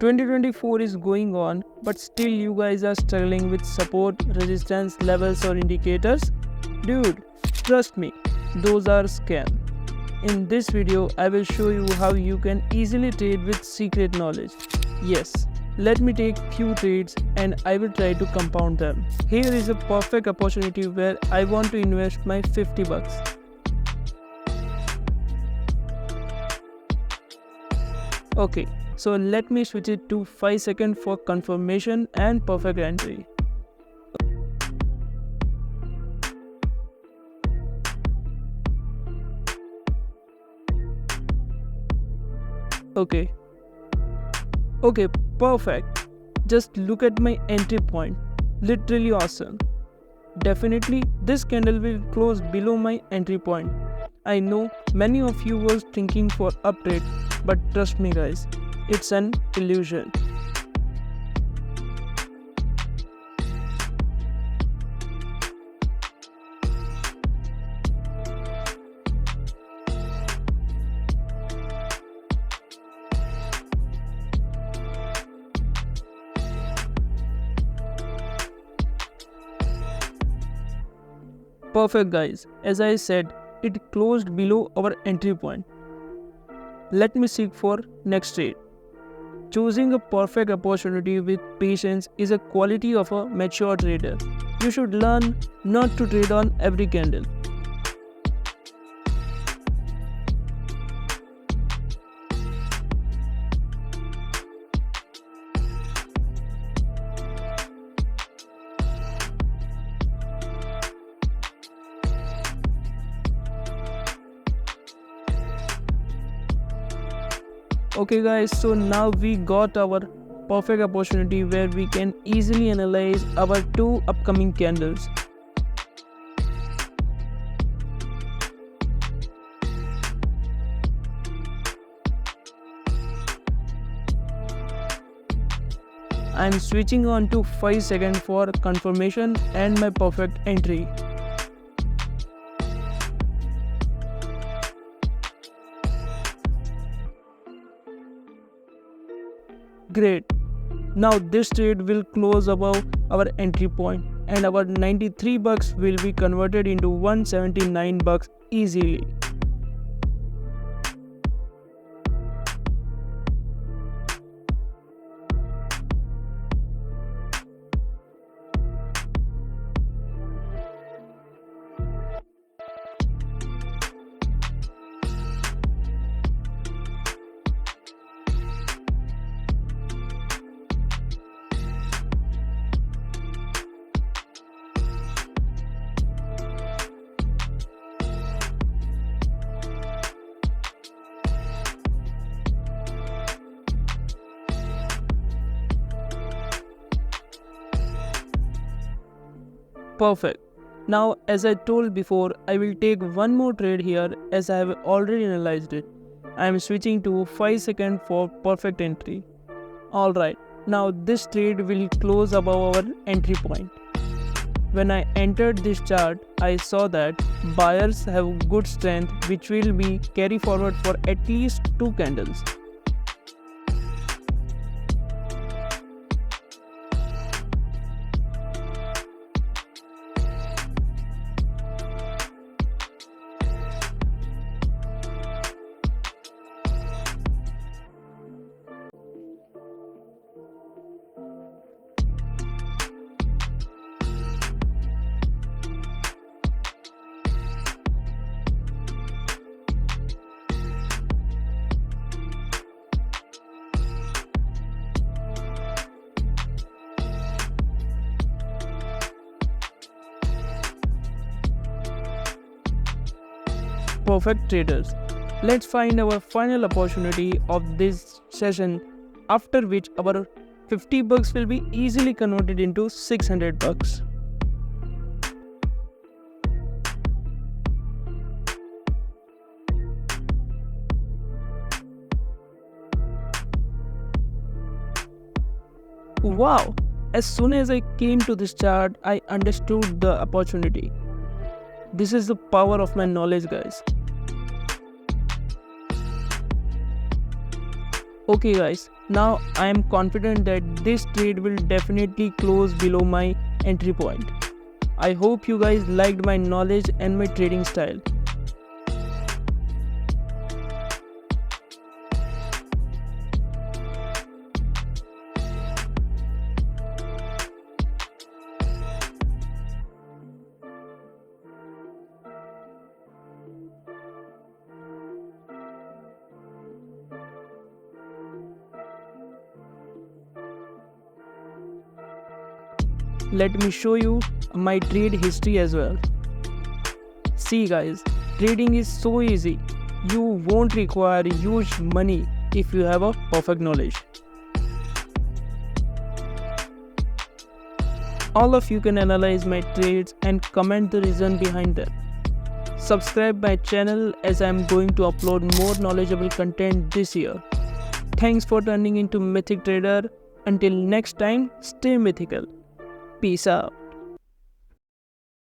2024 is going on, but still you guys are struggling with support, resistance levels or indicators? Dude, trust me, those are scam. In this video, I will show you how you can easily trade with secret knowledge. Yes, let me take few trades and I will try to compound them. Here is a perfect opportunity where I want to invest my 50 bucks. Okay, so let me switch it to 5 seconds for confirmation and perfect entry. Okay, perfect. Just look at my entry point. Literally awesome. Definitely this candle will close below my entry point. I know many of you were thinking for uptrade, but trust me guys, it's an illusion. Perfect guys, as I said, it closed below our entry point. Let me seek for next trade. Choosing a perfect opportunity with patience is a quality of a mature trader. You should learn not to trade on every candle. Okay guys, so now we got our perfect opportunity where we can easily analyze our two upcoming candles. I'm switching on to 5 seconds for confirmation and my perfect entry. Great. Now this trade will close above our entry point and our 93 bucks will be converted into 179 bucks easily. Perfect. Now as I told before, I will take one more trade here as I have already analyzed it. I am switching to 5 seconds for perfect entry. Alright, now this trade will close above our entry point. When I entered this chart, I saw that buyers have good strength which will be carry forward for at least 2 candles. Perfect traders. Let's find our final opportunity of this session, after which our 50 bucks will be easily converted into 600 bucks. Wow! As soon as I came to this chart, I understood the opportunity. This is the power of my knowledge, guys. Okay guys, now I am confident that this trade will definitely close below my entry point. I hope you guys liked my knowledge and my trading style. Let me show you my trade history as well. See guys, trading is so easy. You won't require huge money if you have a perfect knowledge. All of you can analyze my trades and comment the reason behind them. Subscribe my channel as I am going to upload more knowledgeable content this year. Thanks for turning into Mythic Trader. Until next time, stay mythical. Peace out.